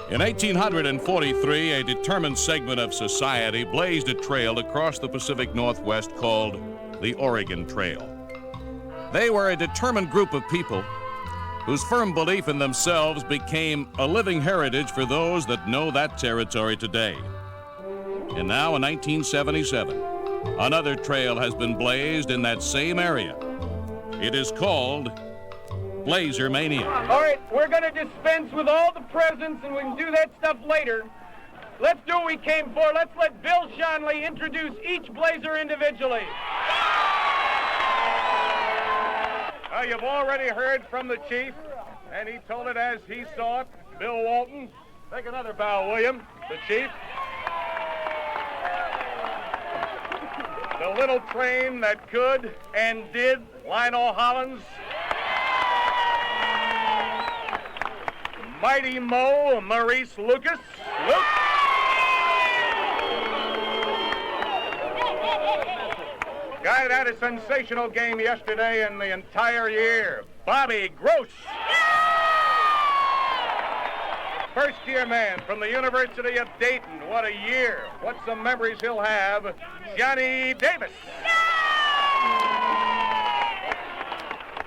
In 1843, a determined segment of society blazed a trail across the Pacific Northwest called the Oregon Trail. They were a determined group of people whose firm belief in themselves became a living heritage for those that know that territory today. And now in 1977, another trail has been blazed in that same area. It is called Blazermania. All right, we're going to dispense with all the presents, and we can do that stuff later. Let's do what we came for. Let's let Bill Schonely introduce each Blazer individually. You've already heard from the chief, and he told it as he saw it. Bill Walton. Take another bow, William, the chief. The little train that could and did, Lionel Hollins. Mighty Mo, Maurice Lucas. Luke. Guy that had a sensational game yesterday and the entire year, Bobby Gross. First-year man from the University of Dayton. What a year. What some memories he'll have. Johnny Davis.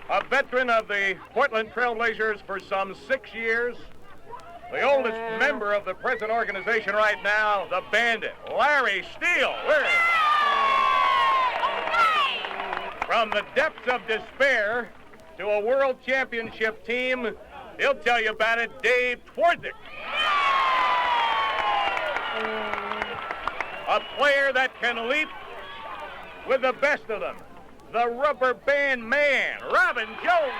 A veteran of the Portland Trailblazers for some 6 years. The oldest member of the present organization right now, the Bandit, Larry Steele. From the depths of despair to a world championship team, he'll tell you about it, Dave Twardzik. A player that can leap with the best of them. The rubber band man, Robin Jones.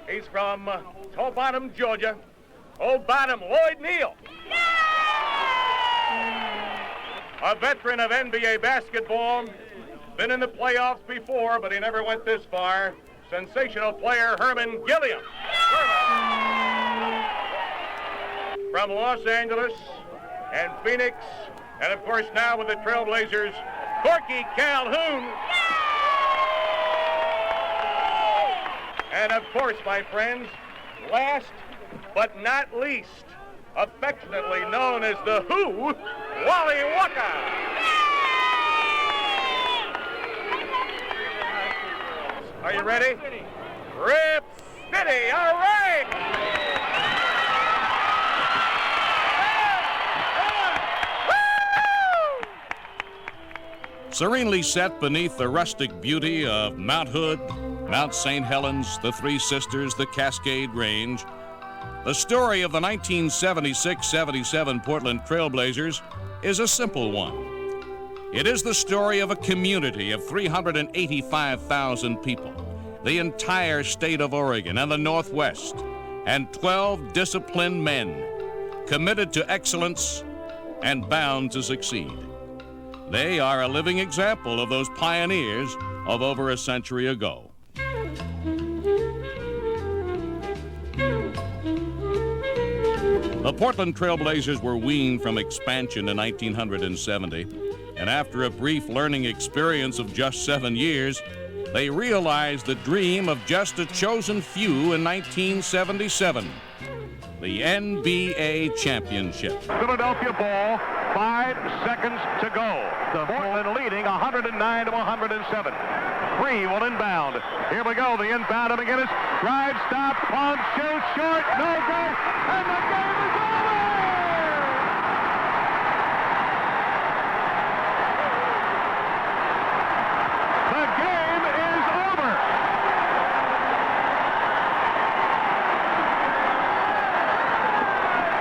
He's from Toe Bottom, Georgia. Old Bottom, Lloyd Neal. A veteran of NBA basketball. Been in the playoffs before, but he never went this far. Sensational player, Herman Gilliam. From Los Angeles and Phoenix, and of course now with the Trailblazers, Corky Calhoun. And of course, my friends, last but not least, affectionately known as the Who, Wally Waka. Are you ready? Rip City, all right! Serenely set beneath the rustic beauty of Mount Hood, Mount St. Helens, the Three Sisters, the Cascade Range, the story of the 1976-77 Portland Trailblazers is a simple one. It is the story of a community of 385,000 people, the entire state of Oregon and the Northwest, and 12 disciplined men committed to excellence and bound to succeed. They are a living example of those pioneers of over a century ago. The Portland Trailblazers were weaned from expansion in 1970, and after a brief learning experience of just 7 years, they realized the dream of just a chosen few in 1977, the NBA championship. Philadelphia ball, 5 seconds to go. The Portland leading 109-107. Free will inbound. Here we go, the inbound of McGinnis. Drive, stop, pump, shoot, short, no good, and the game is over! The game is over!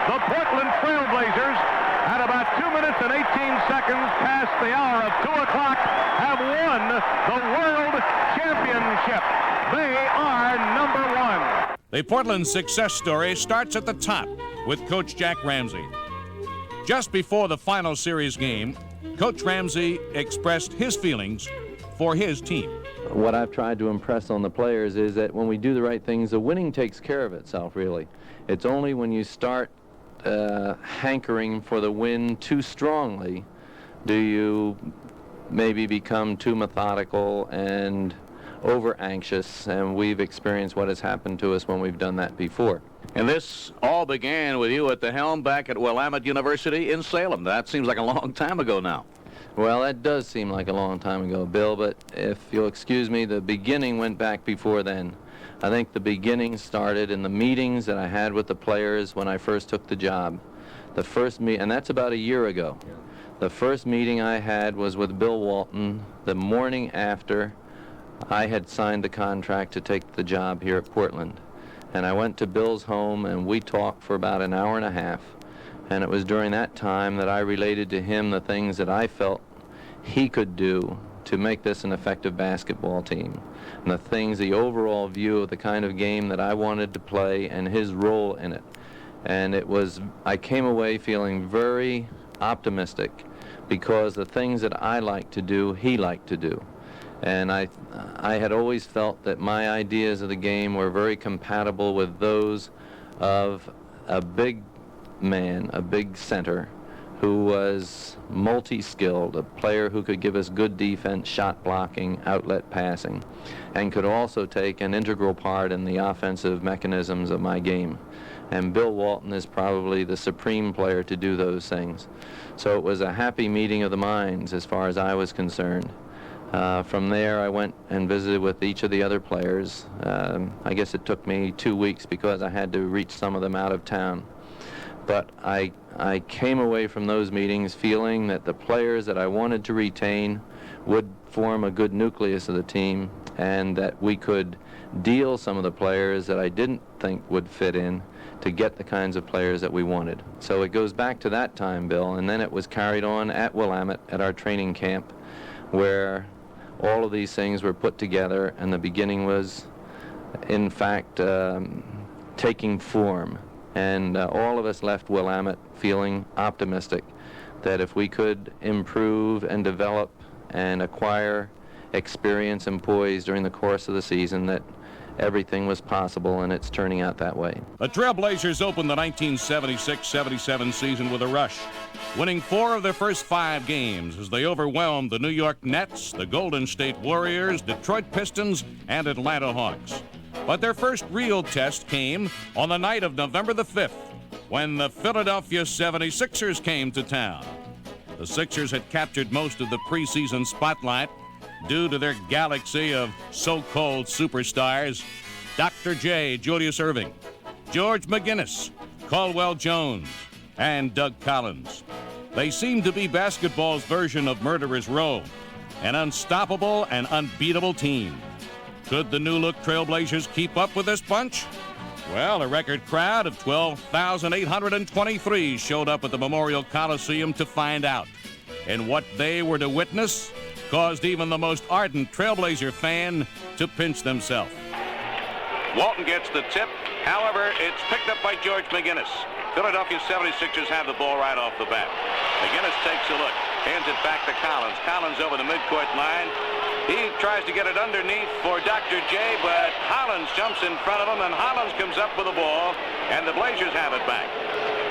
The Portland Trailblazers, at about 2 minutes and 18 seconds past the hour of 2 o'clock, have won the World Championship. They are number one. The Portland success story starts at the top with Coach Jack Ramsey. Just before the final series game, Coach Ramsey expressed his feelings for his team. What I've tried to impress on the players is that when we do the right things, the winning takes care of itself, really. It's only when you start hankering for the win too strongly do you maybe become too methodical and over anxious, and we've experienced what has happened to us when we've done that before. And this all began with you at the helm back at Willamette University in Salem. That seems like a long time ago now. Well, that does seem like a long time ago, Bill, but if you'll excuse me, the beginning went back before then. I think the beginning started in the meetings that I had with the players when I first took the job. The first and that's about a year ago. The first meeting I had was with Bill Walton the morning after I had signed the contract to take the job here at Portland. And I went to Bill's home, and we talked for about an hour and a half. And it was during that time that I related to him the things that I felt he could do to make this an effective basketball team, and the things, the overall view of the kind of game that I wanted to play and his role in it. And I came away feeling very optimistic, because the things that I like to do, he liked to do. And I had always felt that my ideas of the game were very compatible with those of a big man, a big center, who was multi-skilled, a player who could give us good defense, shot blocking, outlet passing, and could also take an integral part in the offensive mechanisms of my game. And Bill Walton is probably the supreme player to do those things. So it was a happy meeting of the minds as far as I was concerned. From there, I went and visited with each of the other players. I guess it took me 2 weeks because I had to reach some of them out of town. But I came away from those meetings feeling that the players that I wanted to retain would form a good nucleus of the team, and that we could deal some of the players that I didn't think would fit in to get the kinds of players that we wanted. So it goes back to that time, Bill, and then it was carried on at Willamette at our training camp, where all of these things were put together, and the beginning was, in fact, taking form. And all of us left Willamette feeling optimistic that if we could improve and develop and acquire experience and poise during the course of the season, that everything was possible, and it's turning out that way. The Trailblazers opened the 1976-77 season with a rush, winning 4 of their first 5 games as they overwhelmed the New York Nets, the Golden State Warriors, Detroit Pistons, and Atlanta Hawks. But their first real test came on the night of November the 5th, when the Philadelphia 76ers came to town. The Sixers had captured most of the preseason spotlight due to their galaxy of so-called superstars: Dr. J, Julius Erving, George McGinnis, Caldwell Jones, and Doug Collins. They seemed to be basketball's version of Murderers Row, an unstoppable and unbeatable team. Could the new-look Trailblazers keep up with this bunch? Well, a record crowd of 12,823 showed up at the Memorial Coliseum to find out. And what they were to witness caused even the most ardent Trailblazer fan to pinch themselves. Walton gets the tip. However, it's picked up by George McGinnis. Philadelphia 76ers have the ball right off the bat. McGinnis takes a look, hands it back to Collins. Collins over the midcourt line. He tries to get it underneath for Dr. J, but Hollins jumps in front of him, and Hollins comes up with the ball, and the Blazers have it back.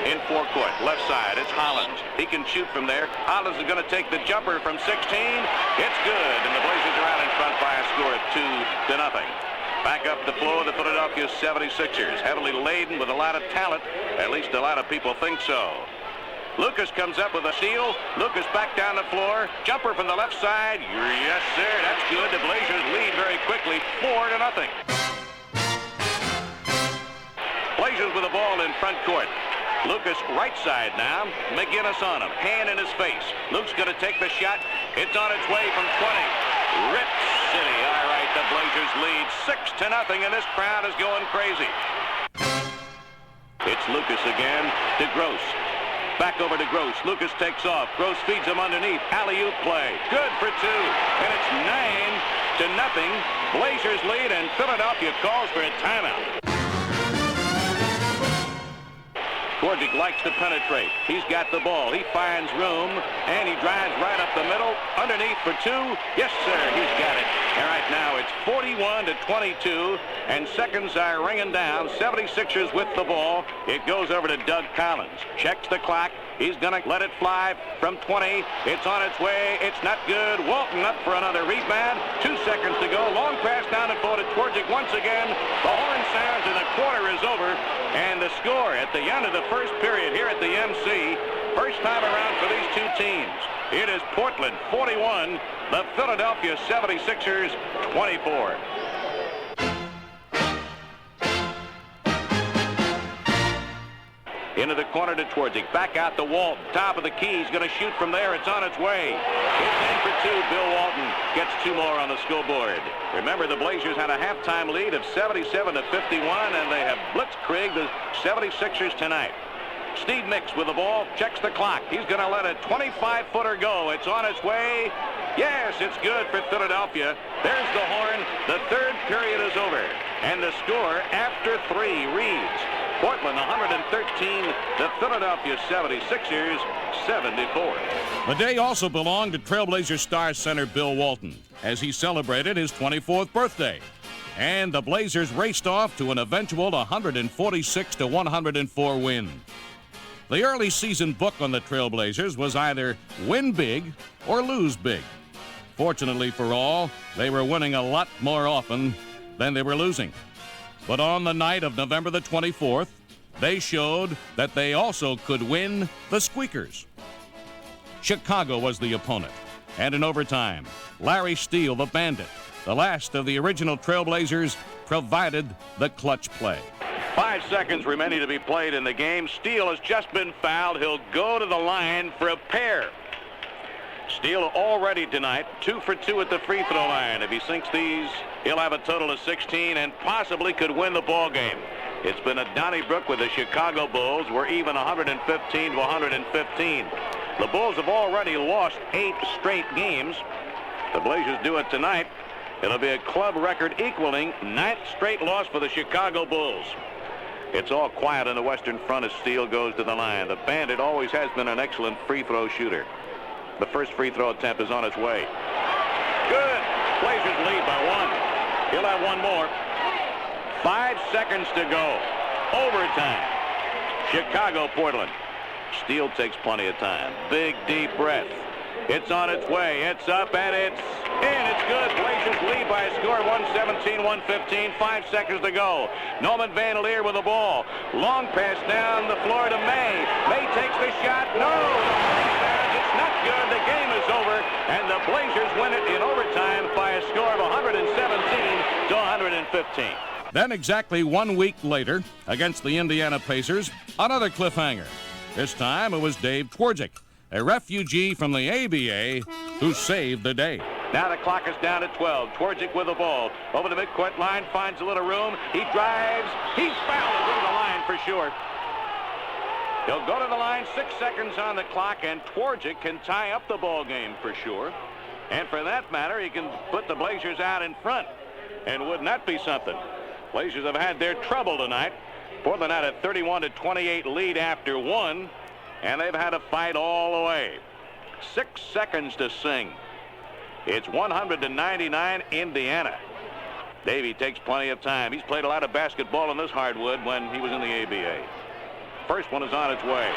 In forecourt, left side, it's Hollins. He can shoot from there. Hollins is going to take the jumper from 16. It's good, and the Blazers are out in front by a score of 2-0. Back up the floor, the Philadelphia 76ers, heavily laden with a lot of talent. At least a lot of people think so. Lucas comes up with a steal. Lucas back down the floor. Jumper from the left side. Yes, sir. That's good. The Blazers lead very quickly, 4-0. Blazers with the ball in front court. Lucas right side now. McGinnis on him. Hand in his face. Luke's going to take the shot. It's on its way from 20. Rip City. All right, the Blazers lead 6-0, and this crowd is going crazy. It's Lucas again to Gross. Back over to Gross. Lucas takes off. Gross feeds him underneath. Alley-oop play. Good for 2. And it's 9-0. Blazers lead, and Philadelphia calls for a timeout. Gorgic likes to penetrate. He's got the ball. He finds room, and he drives right up the middle. Underneath for 2. Yes, sir. He's got it. All right, now it's 41-22, and seconds are ringing down. 76ers with the ball. It goes over to Doug Collins. Checks the clock. He's going to let it fly from 20. It's on its way. It's not good. Walton up for another rebound. 2 seconds to go. Long pass down the floor to Twardzik once again. The horn sounds and the quarter is over. And the score at the end of the first period here at the MC, first time around for these two teams. It is Portland 41, the Philadelphia 76ers 24. Into the corner to Twardzik. Back out to Walton. Top of the key. He's going to shoot from there. It's on its way. It's in for two. Bill Walton gets two more on the scoreboard. Remember, the Blazers had a halftime lead of 77-51, and they have blitzkrieged the 76ers tonight. Steve Nicks with the ball. Checks the clock. He's going to let a 25-footer go. It's on its way. Yes, it's good for Philadelphia. There's the horn. The third period is over. And the score after three reads Portland 113, the Philadelphia 76ers 74. The day also belonged to Trailblazer star center Bill Walton as he celebrated his 24th birthday. And the Blazers raced off to an eventual 146-104 win. The early season book on the Trailblazers was either win big or lose big. Fortunately for all, they were winning a lot more often than they were losing. But on the night of November the 24th, they showed that they also could win the Squeakers. Chicago was the opponent, and in overtime, Larry Steele, the Bandit, the last of the original Trailblazers, provided the clutch play. 5 seconds remaining to be played in the game. Steele has just been fouled. He'll go to the line for a pair. Steele already tonight 2 for 2 at the free throw line. If he sinks these, he'll have a total of 16 and possibly could win the ball game. It's been a Donnybrook with the Chicago Bulls. We're even 115-115. The Bulls have already lost 8 straight games. The Blazers do it tonight. It'll be a club record equaling 9th straight loss for the Chicago Bulls. It's all quiet on the Western Front as Steele goes to the line. The Bandit always has been an excellent free throw shooter. The first free throw attempt is on its way. Good. Blazers lead by 1. He'll have one more. 5 seconds to go. Overtime. Chicago, Portland. Steele takes plenty of time. Big, deep breath. It's on its way. It's up and it's in. It's good. Blazers lead by a score of 117-115. 5 seconds to go. Norman Van Leer with the ball. Long pass down the floor to May. May takes the shot. No. It's not good. The game is over, and the Blazers win it in overtime by a score of 117-115. Then exactly 1 week later, against the Indiana Pacers, another cliffhanger. This time it was Dave Twardzik, a refugee from the ABA, who saved the day. Now the clock is down to 12. Twardzik with the ball. Over the midcourt line, finds a little room. He drives. He's fouled. He'll go to the line for sure. He'll go to the line, 6 seconds on the clock, and Twardzik can tie up the ball game for sure. And for that matter, he can put the Blazers out in front. And wouldn't that be something? Blazers have had their trouble tonight. Portland had a 31-28 lead after 1, and they've had a fight all the way. 6 seconds to sing. It's 100-99 Indiana. Davey takes plenty of time. He's played a lot of basketball in this hardwood when he was in the ABA. First one is on its way.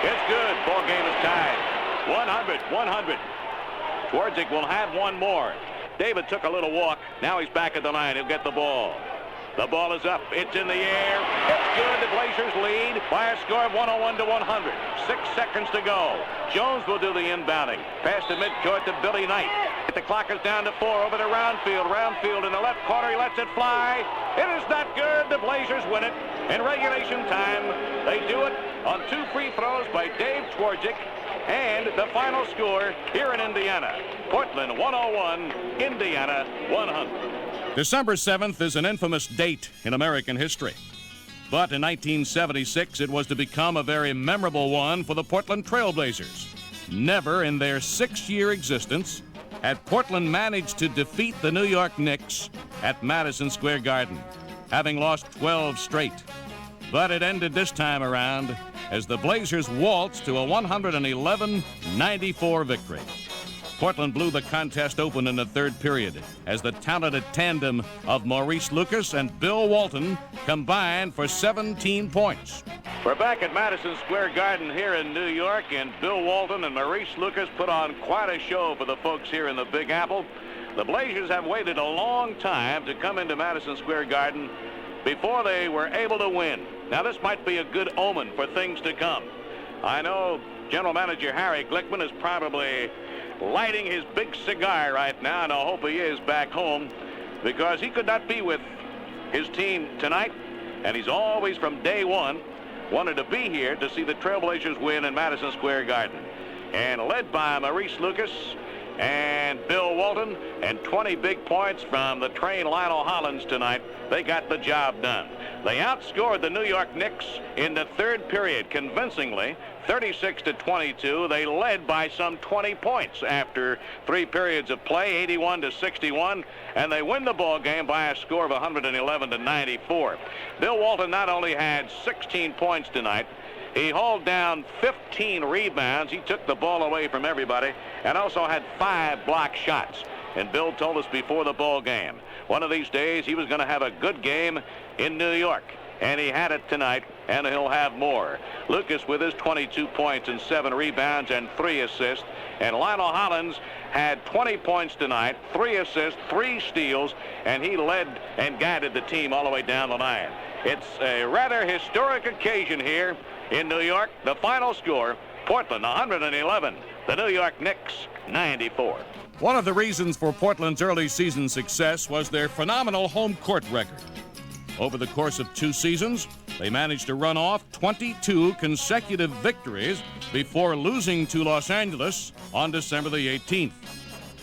It's good. Ball game is tied. 100. Twardzik will have one more. David took a little walk. Now he's back at the line. He'll get the ball. The ball is up. It's in the air. It's good. The Blazers lead by a score of 101-100. 6 seconds to go. Jones will do the inbounding. Pass to midcourt to Billy Knight. The clock is down to 4 over to Roundfield. Roundfield in the left corner. He lets it fly. It is not good. The Blazers win it. In regulation time, they do it on 2 free throws by Dave Twardzik. And the final score here in Indiana. Portland 101, Indiana 100. December 7th is an infamous date in American history. But in 1976, it was to become a very memorable one for the Portland Trailblazers. Never in their 6-year existence had Portland managed to defeat the New York Knicks at Madison Square Garden, having lost 12 straight. But it ended this time around as the Blazers waltzed to a 111-94 victory. Portland blew the contest open in the third period as the talented tandem of Maurice Lucas and Bill Walton combined for 17 points. We're back at Madison Square Garden here in New York, and Bill Walton and Maurice Lucas put on quite a show for the folks here in the Big Apple. The Blazers have waited a long time to come into Madison Square Garden before they were able to win. Now, this might be a good omen for things to come. I know General Manager Harry Glickman is probably lighting his big cigar right now, and I hope he is back home, because he could not be with his team tonight, and he's always from day one wanted to be here to see the Trailblazers win in Madison Square Garden. And led by Maurice Lucas and Bill Walton, and 20 big points from the train Lionel Hollins tonight, they got the job done. They outscored the New York Knicks in the third period convincingly, 36-22. They led by some 20 points after 3 periods of play, 81-61, and they win the ball game by a score of 111-94. Bill Walton not only had 16 points tonight, he hauled down 15 rebounds. He took the ball away from everybody and also had 5 block shots. And Bill told us before the ball game, one of these days he was going to have a good game in New York. And he had it tonight, and he'll have more. Lucas with his 22 points and 7 rebounds and 3 assists. And Lionel Hollins had 20 points tonight, 3 assists, 3 steals, and he led and guided the team all the way down the line. It's a rather historic occasion here in New York. The final score, Portland 111, the New York Knicks 94. One of the reasons for Portland's early season success was their phenomenal home court record. Over the course of 2 seasons, they managed to run off 22 consecutive victories before losing to Los Angeles on December the 18th.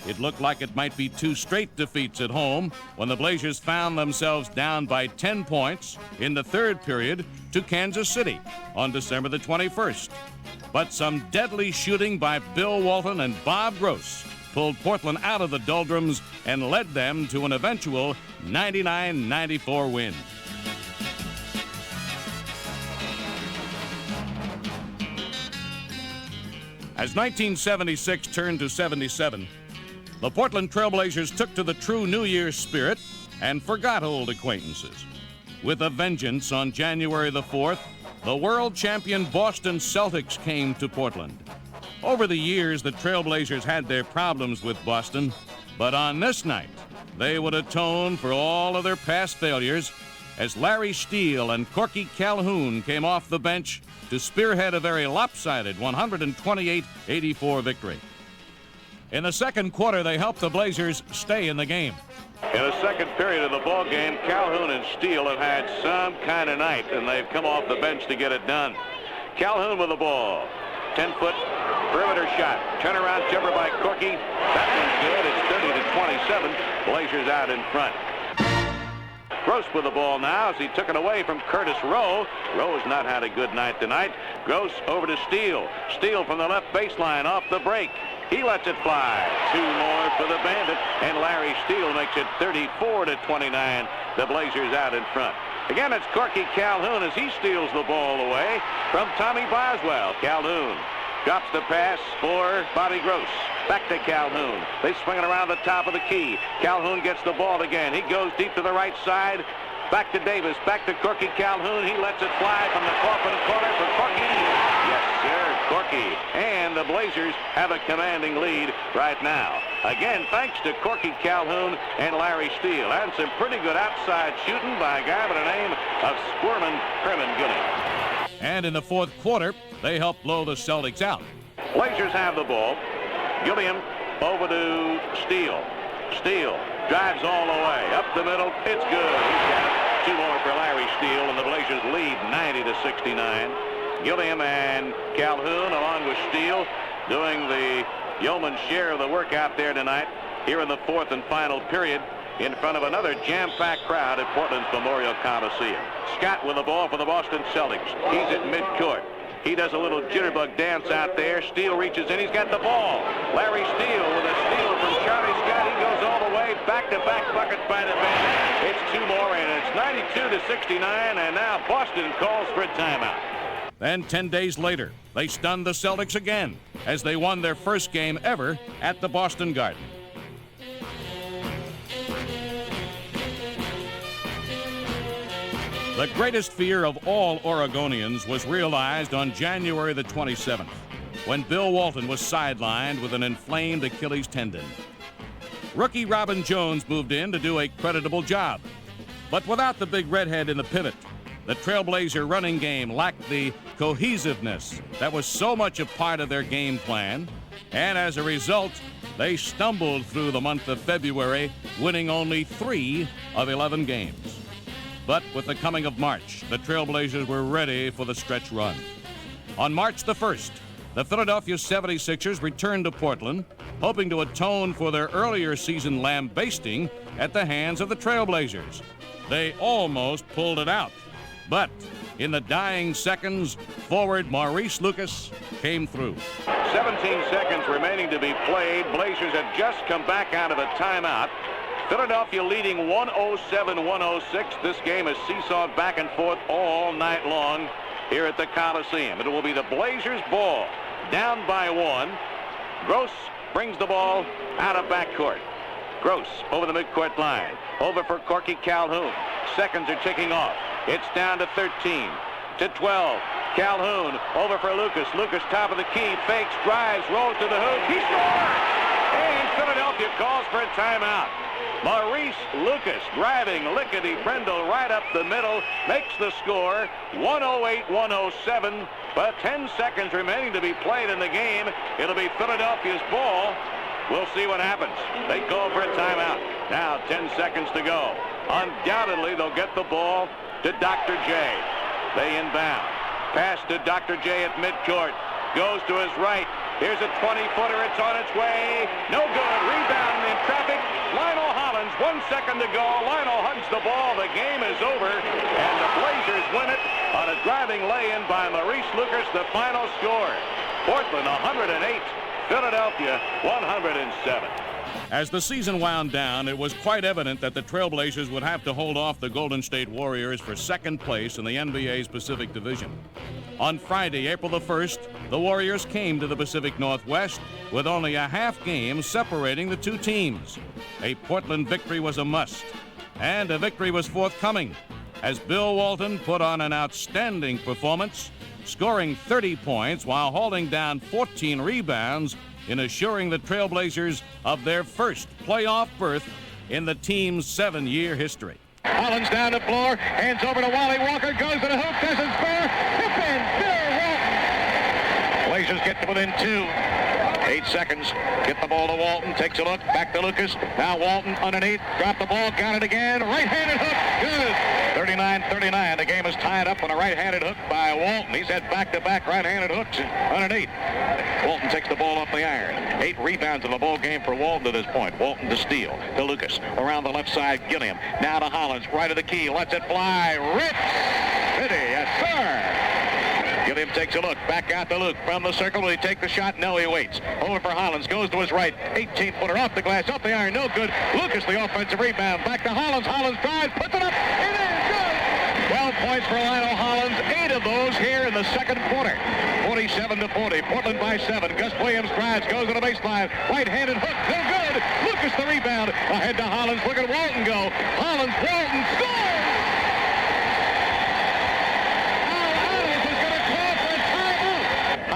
It looked like it might be 2 straight defeats at home when the Blazers found themselves down by 10 points in the third period to Kansas City on December the 21st. But some deadly shooting by Bill Walton and Bob Gross pulled Portland out of the doldrums and led them to an eventual 99-94 win. As 1976 turned to 77, the Portland Trailblazers took to the true New Year's spirit and forgot old acquaintances. With a vengeance, on January the 4th, the world champion Boston Celtics came to Portland. Over the years, the Trailblazers had their problems with Boston, but on this night, they would atone for all of their past failures as Larry Steele and Corky Calhoun came off the bench to spearhead a very lopsided 128-84 victory. In the second quarter, they helped the Blazers stay in the game. In the second period of the ball game, Calhoun and Steele have had some kind of night, and they've come off the bench to get it done. Calhoun with the ball. 10-foot perimeter shot. Turnaround jumper by Corky. That one's good. It's 30-27. Blazers out in front. Gross with the ball now as he took it away from Curtis Rowe. Rowe has not had a good night tonight. Gross over to Steele. Steele from the left baseline off the break. He lets it fly. 2 more for the Bandit, and Larry Steele makes it 34-29. The Blazers out in front. Again, it's Corky Calhoun as he steals the ball away from Tommy Boswell. Calhoun drops the pass for Bobby Gross. Back to Calhoun. They swing it around the top of the key. Calhoun gets the ball again. He goes deep to the right side. Back to Davis. Back to Corky Calhoun. He lets it fly from the corner for Corky. Yes, sir, Corky. And the Blazers have a commanding lead right now. Again, thanks to Corky Calhoun and Larry Steele. And some pretty good outside shooting by a guy by the name of Squirman Gilliam. And in the fourth quarter, they helped blow the Celtics out. Blazers have the ball. Gilliam over to Steele. Steele drives all the way. Up the middle. It's good. He's got it. 2 more for Larry Steele, and the Blazers lead 90-69. Gilliam and Calhoun, along with Steele, doing the yeoman's share of the work out there tonight, here in the fourth and final period, in front of another jam-packed crowd at Portland's Memorial Coliseum. Scott with the ball for the Boston Celtics. He's at midcourt. He does a little jitterbug dance out there. Steele reaches in. He's got the ball. Larry Steele with a steal from Charlie Scott. He goes all the way. Back-to-back buckets by the Bandit. It's 2 more, and it's 92-69, and now Boston calls for a timeout. Then 10 days later, they stunned the Celtics again as they won their first game ever at the Boston Garden. The greatest fear of all Oregonians was realized on January the 27th, when Bill Walton was sidelined with an inflamed Achilles tendon. Rookie Robin Jones moved in to do a creditable job. But without the big redhead in the pivot, the Trailblazer running game lacked the cohesiveness that was so much a part of their game plan, and as a result, they stumbled through the month of February, winning only 3 of 11 games. But with the coming of March, the Trailblazers were ready for the stretch run. On March the 1st, the Philadelphia 76ers returned to Portland, hoping to atone for their earlier season lambasting at the hands of the Trailblazers. They almost pulled it out, but in the dying seconds, forward Maurice Lucas came through. 17 seconds remaining to be played. Blazers have just come back out of a timeout. Philadelphia leading 107-106. This game has seesawed back and forth all night long here at the Coliseum. It will be the Blazers' ball, down by 1. Gross brings the ball out of backcourt. Gross over the midcourt line. Over for Corky Calhoun. Seconds are ticking off. It's down to 13, to 12. Calhoun over for Lucas. Lucas top of the key. Fakes, drives, rolls to the hoop. He scores! And Philadelphia calls for a timeout. Maurice Lucas driving lickety-brindle right up the middle, makes the score 108-107, but 10 seconds remaining to be played in the game. It'll be Philadelphia's ball. We'll see what happens. They call for a timeout. Now 10 seconds to go. Undoubtedly, they'll get the ball to Dr. J. They inbound. Pass to Dr. J at midcourt. Goes to his right. Here's a 20-footer. It's on its way. No good. Rebound in traffic. Lionel Hollins, 1 second to go. Lionel hugs the ball. The game is over. And the Blazers win it on a driving lay-in by Maurice Lucas. The final score. Portland 108. Philadelphia 107. As the season wound down, it was quite evident that the Trailblazers would have to hold off the Golden State Warriors for second place in the NBA's Pacific Division. On Friday, April the 1st, the Warriors came to the Pacific Northwest with only a half game separating the two teams. A Portland victory was a must, and a victory was forthcoming as Bill Walton put on an outstanding performance, scoring 30 points while holding down 14 rebounds in assuring the Trailblazers of their first playoff berth in the team's 7-year history. Hollins down the floor, hands over to Wally Walker, goes to the hoop, doesn't score, tip in, Bill Walton. Blazers get to within 2. 8 seconds, get the ball to Walton, takes a look, back to Lucas, now Walton underneath, drop the ball, got it again, right-handed hook, good. 39-39, the game is tied up on a right-handed hook by Walton. He's had back-to-back right-handed hooks underneath. Walton takes the ball off the iron. 8 rebounds in the ball game for Walton to this point. Walton to steal, to Lucas, around the left side, Gilliam, now to Hollins, right of the key, lets it fly, rips, city, yes sir. Gilliam takes a look, back out to Luke, from the circle, will he take the shot? No, he waits. Over for Hollins, goes to his right, 18-footer off the glass, off the iron, no good. Lucas, the offensive rebound, back to Hollins, Hollins drives, puts it up, it is good! 12 points for Lionel Hollins, 8 of those here in the second quarter. 47-40, Portland by 7. Gus Williams drives, goes to the baseline, right-handed hook, no good. Lucas the rebound, ahead to Hollins, look at Walton go. Hollins, Walton scores!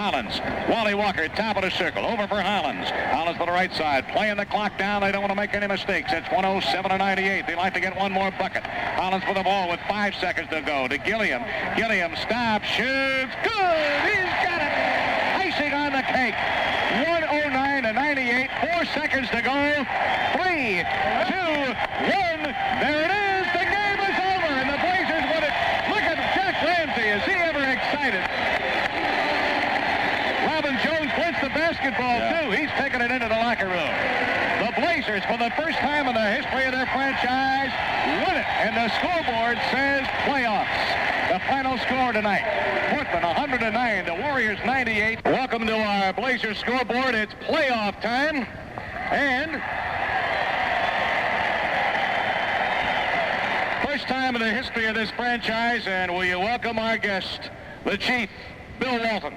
Hollins, Wally Walker, top of the circle, over for Hollins. Hollins to the right side, playing the clock down. They don't want to make any mistakes. It's 107-98. They like to get one more bucket. Hollins with the ball with 5 seconds to go to Gilliam. Gilliam stops, shoots, good. He's got it. Icing on the cake. 109-98. 4 seconds to go. 3, 2, 1. There it is. The game is over, and the Blazers win it. Look at Jack Ramsey. Is he ever excited? The basketball, too. He's taking it into the locker room. The Blazers, for the first time in the history of their franchise, win it. And the scoreboard says playoffs. The final score tonight, Portland 109, the Warriors 98. Welcome to our Blazers scoreboard. It's playoff time. And first time in the history of this franchise, and will you welcome our guest, the Chief, Bill Walton.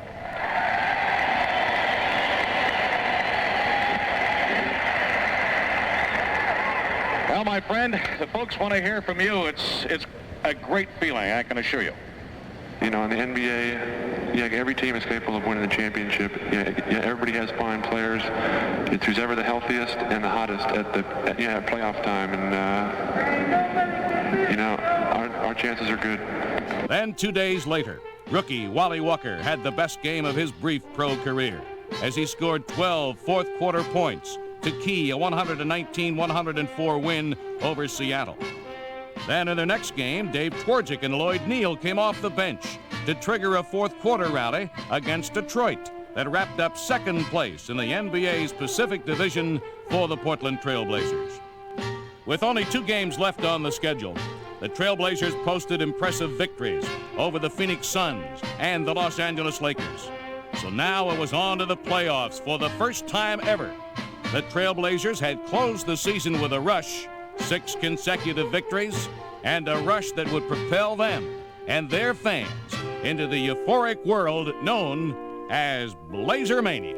Well, my friend, the folks want to hear from you. It's a great feeling, I can assure you. You know, in the NBA, yeah, every team is capable of winning the championship. Yeah, everybody has fine players. It's who's ever the healthiest and the hottest at playoff time, and you know, our chances are good. Then 2 days later, rookie Wally Walker had the best game of his brief pro career as he scored 12 fourth-quarter points to key a 119-104 win over Seattle. Then in their next game, Dave Twardzik and Lloyd Neal came off the bench to trigger a fourth-quarter rally against Detroit that wrapped up second place in the NBA's Pacific Division for the Portland Trail Blazers. With only 2 games left on the schedule, the Trailblazers posted impressive victories over the Phoenix Suns and the Los Angeles Lakers. So now it was on to the playoffs for the first time ever. The Trailblazers had closed the season with a rush, 6 consecutive victories, and a rush that would propel them and their fans into the euphoric world known as Blazermania.